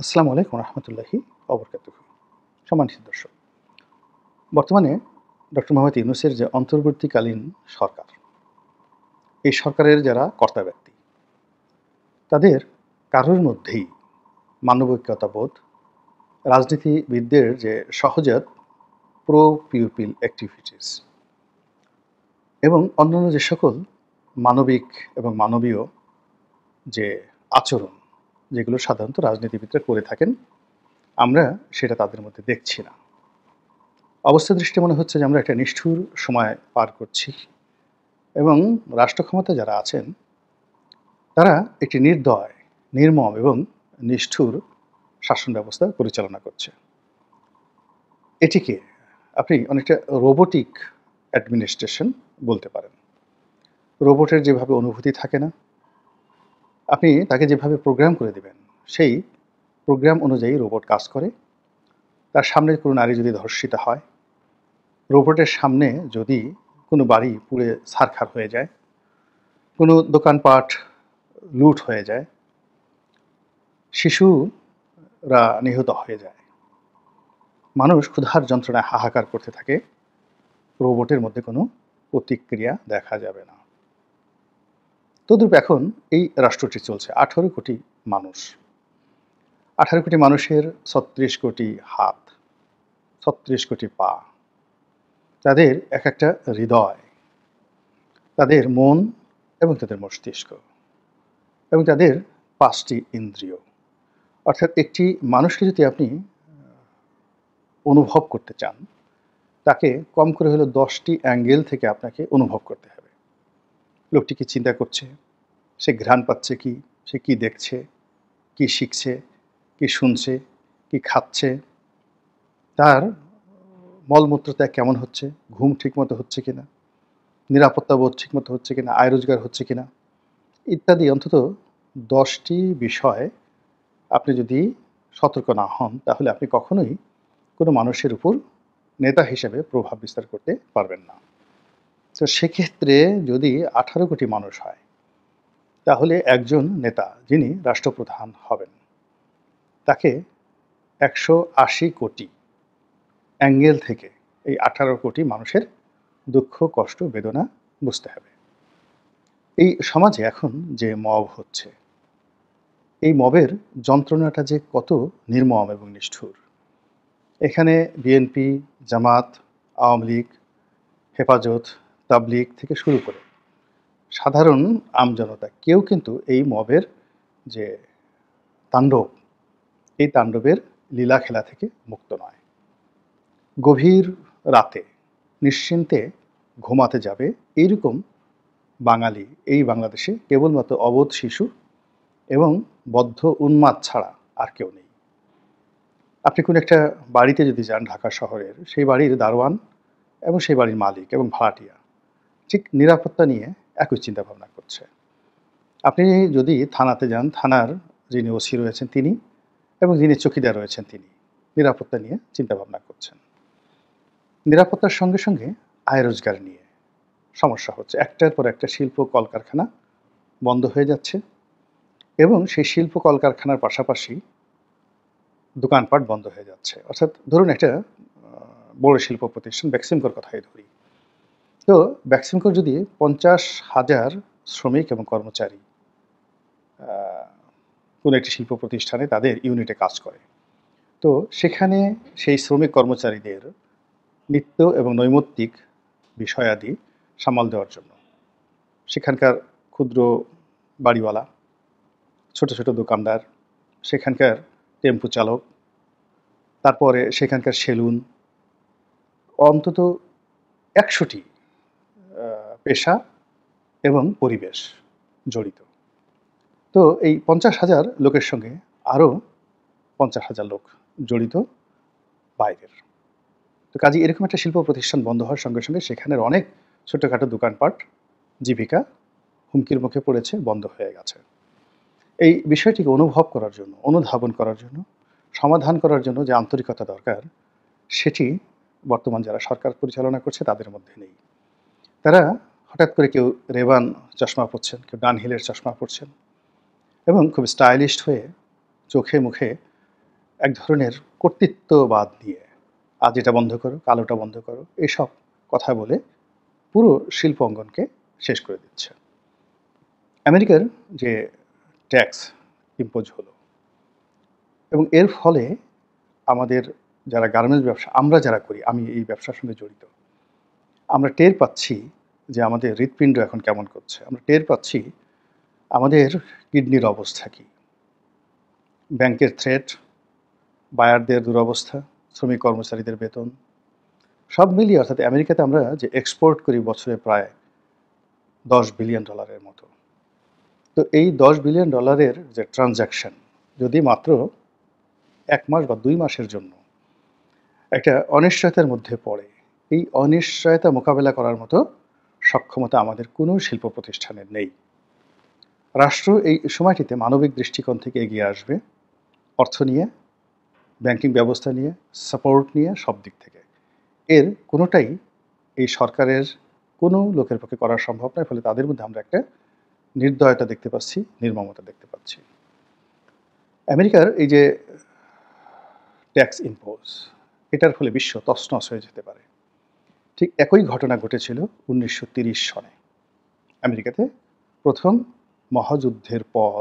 আসসালামু আলাইকুম রহমতুল্লাহি অবরকাতুহু। সম্মানিত দর্শক, বর্তমানে ডক্টর মোহাম্মদ ইউনূসের যে অন্তর্বর্তীকালীন সরকার, এই সরকারের যারা কর্তা ব্যক্তি, তাদের কারোর মধ্যেই মানবিকতাবোধ, রাজনীতিবিদদের যে সহজাত প্রো পিউপিল অ্যাক্টিভিটিস এবং অন্যান্য যে সকল মানবিক এবং মানবীয় যে আচরণ, যেগুলো সাধারণত রাজনীতিবিদরা করে থাকেন, আমরা সেটা তাদের মধ্যে দেখছি না। অবস্থা দৃষ্টি মনে হচ্ছে যে আমরা একটা নিষ্ঠুর সময় পার করছি এবং রাষ্ট্র ক্ষমতায় যারা আছেন তারা একটি নির্দয়, নির্মম এবং নিষ্ঠুর শাসন ব্যবস্থা পরিচালনা করছে। এটিকে আপনি অনেকটা রোবোটিক অ্যাডমিনিস্ট্রেশন বলতে পারেন। রোবটের যেভাবে অনুভূতি থাকে না, আপনি তাকে যেভাবে প্রোগ্রাম করে দেবেন, সেই প্রোগ্রাম অনুযায়ী রোবট কাজ করে। তার সামনে কোনো নারী যদি ধর্ষিতা হয়, রোবটের সামনে যদি কোনো বাড়ি পুড়ে ছারখার হয়ে যায়, কোনো দোকানপাট লুট হয়ে যায়, শিশুরা নিহত হয়ে যায়, মানুষ ক্ষুধার যন্ত্রণায় হাহাকার করতে থাকে, রোবটের মধ্যে কোনো প্রতিক্রিয়া দেখা যাবে না। তদ্রূপ এখন এই রাষ্ট্রটি চলছে। 18 কোটি মানুষ, 18 কোটি মানুষের 36 কোটি হাত, 36 কোটি পা, তাদের এক একটা হৃদয়, তাদের মন এবং তাদের মস্তিষ্ক এবং তাদের 5টি ইন্দ্রিয়। অর্থাৎ একটি মানুষকে যদি আপনি অনুভব করতে চান, তাকে কম করে হলেও 10টি অ্যাঙ্গেল থেকে আপনাকে অনুভব করতে হবে। লোকটি কি চিন্তা করছে, সে ঘ্রাণ পাচ্ছে কি, সে কি দেখছে, কি শিখছে, কি শুনছে, কি খাচ্ছে, তার মলমূত্র ত্যাগ কেমন হচ্ছে, ঘুম ঠিকমতো হচ্ছে কিনা, নিরাপত্তা বোধ ঠিকমতো হচ্ছে কিনা, আয় রোজগার হচ্ছে কিনা, ইত্যাদি অন্তত 10টি বিষয় আপনি যদি সতর্ক না হন, তাহলে আপনি কখনোই কোনো মানুষের উপর নেতা হিসেবে প্রভাব বিস্তার করতে পারবেন না। তো সেক্ষেত্রে যদি 18 কোটি মানুষ হয়, তাহলে একজন নেতা যিনি রাষ্ট্রপ্রধান হবেন, তাকে 180 কোটি অ্যাঙ্গেল থেকে এই 18 কোটি মানুষের দুঃখ, কষ্ট, বেদনা বুঝতে হবে। এই সমাজে এখন যে মব হচ্ছে, এই মবের যন্ত্রণাটা যে কত নির্মম এবং নিষ্ঠুর। এখানে বিএনপি, জামাত, আওয়ামী লীগ, হেফাজত, তাবলিগ থেকে শুরু করে সাধারণ আমজনতা কেউ কিন্তু এই মবের যে তাণ্ডব, এই তাণ্ডবের লীলা খেলা থেকে মুক্ত নয়। গভীর রাতে নিশ্চিন্তে ঘুমাতে যাবে এইরকম বাঙালি এই বাংলাদেশে কেবলমাত্র অবোধ শিশু এবং বদ্ধ উন্মাদ ছাড়া আর কেউ নেই। আপনি কোনো একটা বাড়িতে যদি যান ঢাকা শহরের, সেই বাড়ির দারোয়ান এবং সেই বাড়ির মালিক এবং ভাড়াটিয়া ঠিক নিরাপত্তা নিয়ে একই চিন্তাভাবনা করছে। আপনি যদি থানাতে যান, থানার যিনি ওসি রয়েছেন তিনি এবং যিনি চৌকিদার রয়েছেন তিনি নিরাপত্তা নিয়ে চিন্তাভাবনা করছেন। নিরাপত্তার সঙ্গে সঙ্গে আয় রোজগার নিয়ে সমস্যা হচ্ছে। একটার পর একটা শিল্প কলকারখানা বন্ধ হয়ে যাচ্ছে এবং সেই শিল্প কলকারখানার পাশাপাশি দোকানপাট বন্ধ হয়ে যাচ্ছে। অর্থাৎ ধরুন একটা বড় শিল্প প্রতিষ্ঠান বেক্সিমকোর কথাই ধরি। তো বেক্সিমকোর যদি 50,000 শ্রমিক এবং কর্মচারী কোনো একটি শিল্প প্রতিষ্ঠানে তাদের ইউনিটে কাজ করে, তো সেখানে সেই শ্রমিক কর্মচারীদের নিত্য এবং নৈমিত্তিক বিষয়াদি সামাল দেওয়ার জন্য সেখানকার ক্ষুদ্র বাড়িওয়ালা, ছোট ছোট দোকানদার, সেখানকার টেম্পু চালক, তারপরে সেখানকার সেলুন, অন্তত 100টি পেশা এবং পরিবেশ জড়িত। তো এই 50,000 লোকের সঙ্গে আরও 50,000 লোক জড়িত বাইরের। তো কাজে এরকম একটা শিল্প প্রতিষ্ঠান বন্ধ হওয়ার সঙ্গে সঙ্গে সেখানের অনেক ছোটোখাটো দোকানপাট, জীবিকা হুমকির মুখে পড়েছে, বন্ধ হয়ে গেছে। এই বিষয়টিকে অনুভব করার জন্য, অনুধাবন করার জন্য, সমাধান করার জন্য যে আন্তরিকতা দরকার, সেটি বর্তমান যারা সরকার পরিচালনা করছে তাদের মধ্যে নেই। তারা হঠাৎ করে কেউ রেবান চশমা পরছেন, কেউ ডানহিলের চশমা পরছেন এবং খুব স্টাইলিশড হয়ে চোখে মুখে এক ধরনের কর্তৃত্ববাদ নিয়ে আজ এটা বন্ধ করো, কাল ওটা বন্ধ করো, এসব কথা বলে পুরো শিল্প অঙ্গনকে শেষ করে দিচ্ছে। আমেরিকার যে ট্যাক্স ইম্পোজ হলো এবং এর ফলে আমাদের যারা গার্মেন্টস ব্যবসা আমরা যারা করি, আমি এই ব্যবসার সঙ্গে জড়িত, আমরা টের পাচ্ছি যে আমাদের হৃৎপিণ্ড এখন কেমন করছে। আমরা টের পাচ্ছি আমাদের কিডনির অবস্থা কী, ব্যাংকের থ্রেট, বায়ারদের দুরবস্থা, শ্রমিক কর্মচারীদের বেতন, সব মিলিয়ে অর্থাৎ আমেরিকাতে আমরা যে এক্সপোর্ট করি বছরে প্রায় $10 বিলিয়ন মতো। তো এই $10 বিলিয়ন যে ট্রানজ্যাকশন যদি মাত্র 1 মাস বা 2 মাসের জন্য একটা অনিশ্চয়তার মধ্যে পড়ে, এই অনিশ্চয়তা মোকাবেলা করার মতো সক্ষমতা আমাদের কোনো শিল্প প্রতিষ্ঠানের নেই। রাষ্ট্র এই সময়টিতে মানবিক দৃষ্টিকোণ থেকে এগিয়ে আসবে, অর্থ নিয়ে, ব্যাংকিং ব্যবস্থা নিয়ে, সাপোর্ট নিয়ে, সব দিক থেকে। এর কোনোটাই এই সরকারের কোনো লোকের পক্ষে করা সম্ভব নয়। ফলে তাদের মধ্যে আমরা একটা নির্দয়তা দেখতে পাচ্ছি, নির্মমতা দেখতে পাচ্ছি। আমেরিকার এই যে ট্যাক্স ইম্পোজ, এটার ফলে বিশ্ব তছনছ হয়ে যেতে পারে। ঠিক একই ঘটনা ঘটেছিল 1930 সনে। আমেরিকাতে প্রথম মহাযুদ্ধের পর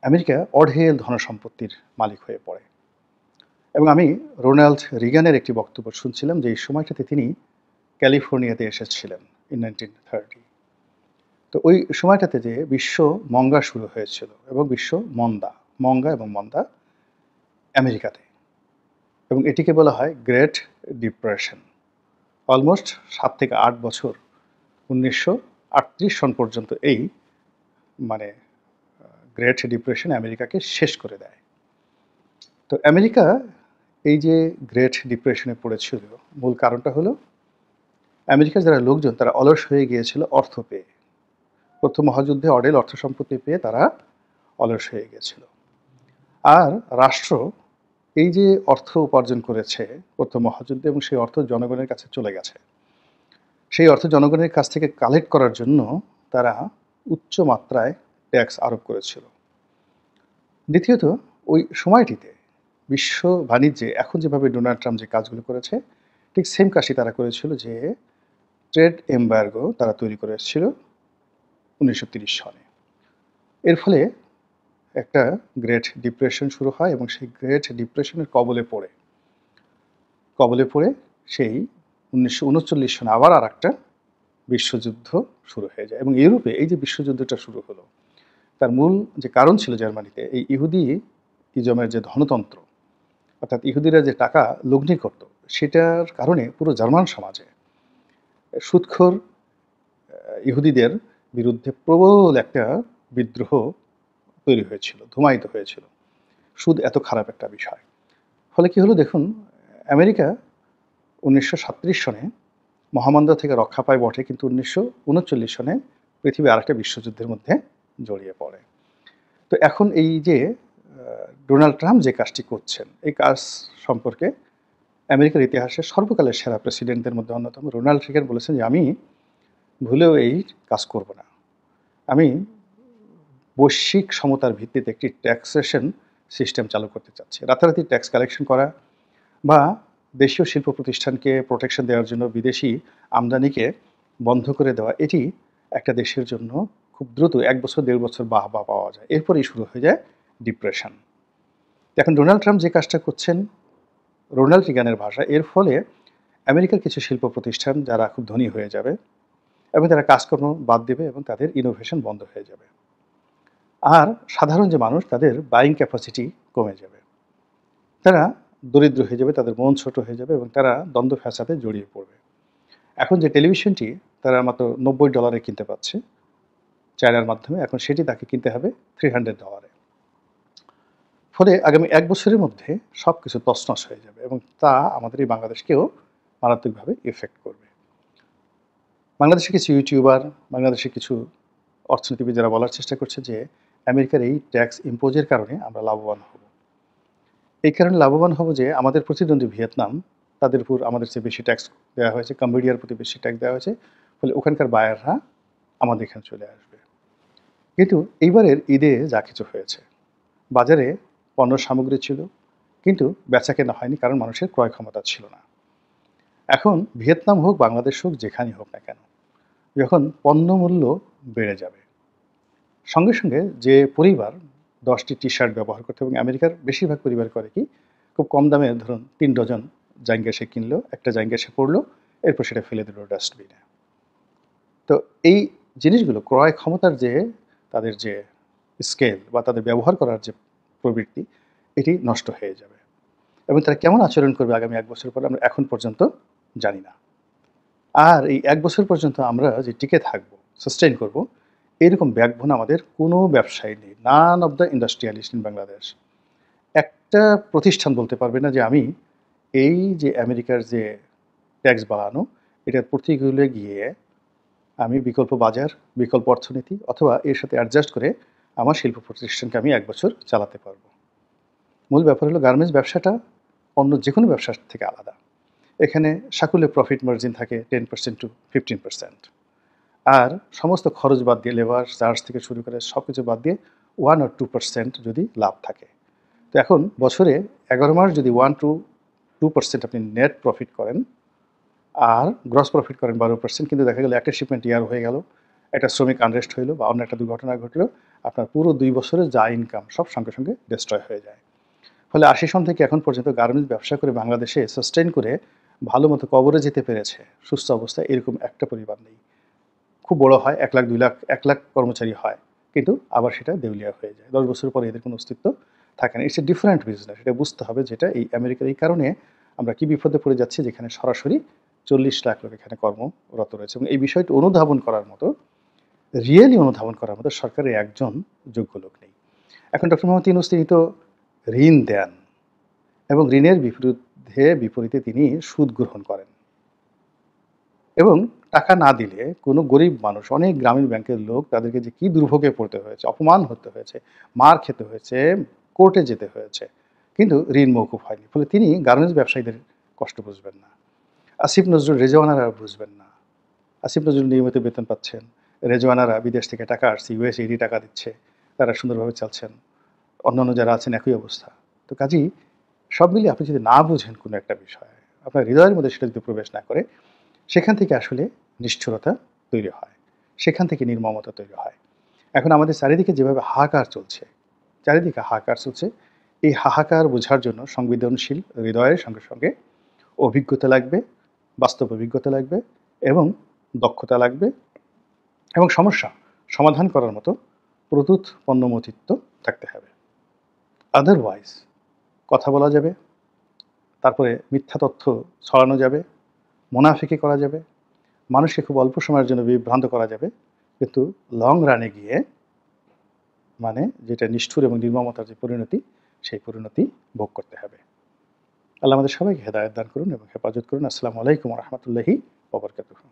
আমেরিকা অঢেল ধনসম্পত্তির মালিক হয়ে পড়ে এবং আমি রোনাল্ড রিগানের একটি বক্তব্য শুনছিলাম যে এই সময়টাতে তিনি ক্যালিফোর্নিয়াতে এসেছিলেন ইন 1930। তো ওই সময়টাতে যে বিশ্ব মন্দা শুরু হয়েছিল এবং বিশ্ব মন্দা এবং মন্দা আমেরিকাতে, এবং এটিকে বলা হয় গ্রেট ডিপ্রেশন। অলমোস্ট 7 থেকে 8 বছর 1938 সন পর্যন্ত এই মানে গ্রেট ডিপ্রেশন আমেরিকাকে শেষ করে দেয়। তো আমেরিকা এই যে গ্রেট ডিপ্রেশনে পড়েছিল, মূল কারণটা হলো আমেরিকার যারা লোকজন তারা অলস হয়ে গিয়েছিল অর্থ পেয়ে। প্রথম মহাযুদ্ধে অঢেল অর্থ সম্পত্তি পেয়ে তারা অলস হয়ে গিয়েছিল। আর রাষ্ট্র এই যে অর্থ উপার্জন করেছে প্রথম মহাযুদ্ধে এবং সেই অর্থ জনগণের কাছে চলে গেছে, সেই অর্থ জনগণের কাছ থেকে কালেক্ট করার জন্য তারা উচ্চ মাত্রায় ট্যাক্স আরোপ করেছিল। দ্বিতীয়ত, ওই সময়টিতে বিশ্ব বাণিজ্যে এখন যেভাবে ডোনাল্ড ট্রাম্প যে কাজগুলো করেছে, ঠিক সেম কাজই তারা করেছিল, যে ট্রেড এমবার্গো তারা তৈরি করে এসেছিল 1930 সনে। এর ফলে একটা গ্রেট ডিপ্রেশন শুরু হয় এবং সেই গ্রেট ডিপ্রেশনের কবলে পড়ে সেই 1939 সনে আবার আর একটা বিশ্বযুদ্ধ শুরু হয়ে যায়। এবং ইউরোপে এই যে বিশ্বযুদ্ধটা শুরু হলো, তার মূল যে কারণ ছিল জার্মানিতে এই ইজমের যে ধনতন্ত্র, অর্থাৎ ইহুদিরা যে টাকা লগ্নি করত, সেটার কারণে পুরো জার্মান সমাজে সুদখোর ইহুদিদের বিরুদ্ধে প্রবল একটা বিদ্রোহ তৈরি হয়েছিল, ধুমায়িত হয়েছিল। সুদ এত খারাপ একটা বিষয়। ফলে কি হলো দেখুন, আমেরিকা 1937 সনে মহামন্দা থেকে রক্ষা পায় বটে, কিন্তু 1939 সনে পৃথিবী আরেকটা বিশ্বযুদ্ধের মধ্যে জড়িয়ে পড়ে। তো এখন এই যে ডোনাল্ড ট্রাম্প যে কাজটি করছেন, এই কাজ সম্পর্কে আমেরিকার ইতিহাসে সর্বকালের সেরা প্রেসিডেন্টদের মধ্যে অন্যতম রোনাল্ড রিগান বলেছেন যে আমি ভুলেও এই কাজ করব না। আমি বৈশ্বিক সমতার ভিত্তিতে একটি ট্যাক্সেশন সিস্টেম চালু করতে চাচ্ছি। রাতারাতি ট্যাক্স কালেকশন করা বা দেশীয় শিল্প প্রতিষ্ঠানকে প্রোটেকশন দেওয়ার জন্য বিদেশি আমদানিকে বন্ধ করে দেওয়া, এটি একটা দেশের জন্য খুব দ্রুত 1 বছর 1.5 বছর বাহবা পাওয়া যায়, এরপরেই শুরু হয়ে যায় ডিপ্রেশন। এখন ডোনাল্ড ট্রাম্প যে কাজটা করছেন রোনাল্ড রিগানের ভাষা, এর ফলে আমেরিকার কিছু শিল্প প্রতিষ্ঠান যারা খুব ধনী হয়ে যাবে এবং তারা কাজকর্ম বাদ দেবে এবং তাদের ইনোভেশন বন্ধ হয়ে যাবে। আর সাধারণ যে মানুষ, তাদের বাইং ক্যাপাসিটি কমে যাবে, তারা দরিদ্র হয়ে যাবে, তাদের মন ছোট হয়ে যাবে এবং তারা দ্বন্দ্ব ফ্যাসাদে জড়িয়ে পড়বে। এখন যে টেলিভিশনটি তারা মাত্র $90 কিনতে পাচ্ছে চায়নার মাধ্যমে, এখন সেটি তাকে কিনতে হবে $300। ফলে আগামী 1 বছরের মধ্যে সব কিছু তছনছ হয়ে যাবে এবং তা আমাদের এই বাংলাদেশকেও মারাত্মকভাবে এফেক্ট করবে। বাংলাদেশের কিছু ইউটিউবার, বাংলাদেশের কিছু অর্থনীতিবিদ যারা বলার চেষ্টা করছে যে আমেরিকার এই ট্যাক্স ইম্পোজের কারণে আমরা লাভবান হব। এই কারণে লাভবান হব যে আমাদের প্রতিদ্বন্দ্বী ভিয়েতনাম, তাদের উপর আমাদের চেয়ে বেশি ট্যাক্স দেওয়া হয়েছে, কম্বোডিয়ার প্রতি বেশি ট্যাক্স দেওয়া হয়েছে, ফলে ওখানকার বায়াররা আমাদের এখানে চলে আসবে। কিন্তু এইবারের ঈদে যা কিছু হয়েছে, বাজারে পণ্য সামগ্রী ছিল, কিন্তু বেচাকেনা হয়নি, কারণ মানুষের ক্রয় ক্ষমতা ছিল না। এখন ভিয়েতনাম হোক, বাংলাদেশ হোক, যেখানেই হোক না কেন, যখন পণ্যমূল্য বেড়ে যাবে, সঙ্গে সঙ্গে যে পরিবার 10টি টি-শার্ট ব্যবহার করতো, এবং আমেরিকার বেশিরভাগ পরিবার করে কি, খুব কম দামে ধরুন 3 ডজন জাইঙ্গা সে কিনলো, একটা জাইঙ্গা সে পড়লো, এরপর সেটা ফেলে দিল ডাস্টবিনে। তো এই জিনিসগুলো ক্রয় ক্ষমতার যে তাদের যে স্কেল বা তাদের ব্যবহার করার যে প্রবৃত্তি, এটি নষ্ট হয়ে যাবে, এবং তারা কেমন আচরণ করবে আগামী 1 বছর পরে আমরা এখন পর্যন্ত জানি না। আর এই 1 বছর পর্যন্ত আমরা যে টিকে থাকবো, সাস্টেইন করব, এরকম ব্যাকবোন আমাদের কোনো ব্যবসায়ী নেই। None of the industrialist in Bangladesh. একটা প্রতিষ্ঠান বলতে পারবে না যে আমি এই যে আমেরিকার যে ট্যাক্স বাড়ানো, এটার প্রতিকূলে গিয়ে আমি বিকল্প বাজার, বিকল্প অর্থনীতি অথবা এর সাথে অ্যাডজাস্ট করে আমার শিল্প প্রতিষ্ঠানকে আমি 1 বছর চালাতে পারবো। মূল ব্যাপার হলো গার্মেন্টস ব্যবসাটা অন্য যেকোনো ব্যবসার থেকে আলাদা। এখানে সাকুল্যে প্রফিট মার্জিন থাকে 10% টু 15%। আর সমস্ত খরচ বাদ দিয়ে, লেবার চার্জ থেকে শুরু করে সব কিছু বাদ দিয়ে 1 or 2% যদি লাভ থাকে। তো এখন বছরে 11 মাস যদি 1 to 2% আপনি নেট প্রফিট করেন, আর গ্রস প্রফিট করেন 12%, কিন্তু দেখা গেল একটা শিপমেন্ট ইয়ার হয়ে গেল, একটা শ্রমিক আনরেস্ট হইলো বা অন্য একটা দুর্ঘটনা ঘটলো, আপনার পুরো 2 বছরের যা ইনকাম সব সঙ্গে সঙ্গে ডিস্ট্রয় হয়ে যায়। ফলে 80 সন থেকে এখন পর্যন্ত গার্মেন্টস ব্যবসা করে বাংলাদেশে সাস্টেইন করে ভালো মতো কবরে যেতে পেরেছে সুস্থ অবস্থায়, এরকম একটা পরিবার নেই। খুব বড় হয় 1 লাখ 2 লাখ 1 লাখ কর্মচারী হয়, কিন্তু আবার সেটা দেউলিয়া হয়ে যায়। 10 বছর পরে এদের কোনো অস্তিত্ব থাকে না। It's a different business. এটা বুঝতে হবে, যেটা এই আমেরিকার এই কারণে আমরা কি বিপদে পড়ে যাচ্ছি, যেখানে সরাসরি 40 লাখ লোক এখানে কর্মরত রয়েছে, এবং এই বিষয়টি অনুধাবন করার মতো, রিয়েলি অনুধাবন করার মতো সরকারের একজন যোগ্য লোক নেই। এখন ডক্টর মোহাম্মদ ইউনূস, তিনি তো ঋণ দেন এবং ঋণের বিপরীতে তিনি সুদ গ্রহণ করেন, এবং টাকা না দিলে কোনো গরিব মানুষ, অনেক গ্রামীণ ব্যাংকের লোক, তাদেরকে যে কি দুর্ভোগে পড়তে হয়েছে, অপমান হতে হয়েছে, মার খেতে হয়েছে, কোর্টে যেতে হয়েছে, কিন্তু ঋণ মওকুফ হয়নি। ফলে তিনি গার্মেন্টস ব্যবসায়ীদের কষ্ট বুঝবেন না, আসিফ নজরুল, রেজওয়ানারা বুঝবেন না। আসিফ নজরুল নিয়মিত বেতন পাচ্ছেন, রেজওয়ানারা বিদেশ থেকে টাকা আসছে, ইউএসএইডি টাকা দিচ্ছে, তারা সুন্দরভাবে চালছেন, অন্যান্য যারা আছেন একই অবস্থা। তো কাজেই সব মিলিয়ে আপনি যদি না বুঝেন কোনো একটা বিষয়, আপনার হৃদয়ের মধ্যে সেটা যদি প্রবেশ না করে, সেখান থেকে আসলে নিষ্ঠুরতা তৈরি হয়, সেখান থেকে নির্মমতা তৈরি হয়। এখন আমাদের চারিদিকে যেভাবে হাহাকার চলছে, চারিদিকে হাহাকার চলছে, এই হাহাকার বোঝার জন্য সংবেদনশীল হৃদয়ের সঙ্গে সঙ্গে অভিজ্ঞতা লাগবে, বাস্তব অভিজ্ঞতা লাগবে, এবং দক্ষতা লাগবে, এবং সমস্যা সমাধান করার মতো প্রতুত পণ্যমতিত্ব থাকতে হবে। আদারওয়াইজ কথা বলা যাবে, তারপরে মিথ্যা তথ্য ছড়ানো যাবে, মুনাফিকি করা যাবে, মানুষকে খুব অল্প সময়ের জন্য বিভ্রান্ত করা যাবে, কিন্তু লং রানে গিয়ে মানে যেটা নিষ্ঠুর এবং নির্মমতার যে পরিণতি, সেই পরিণতি ভোগ করতে হবে। আল্লাহ আমাদের সবাইকে হেদায়েত দান করুন এবং হেফাজত করুন। আসসালামু আলাইকুম ওয়া রাহমাতুল্লাহি ওয়া বারাকাতুহু।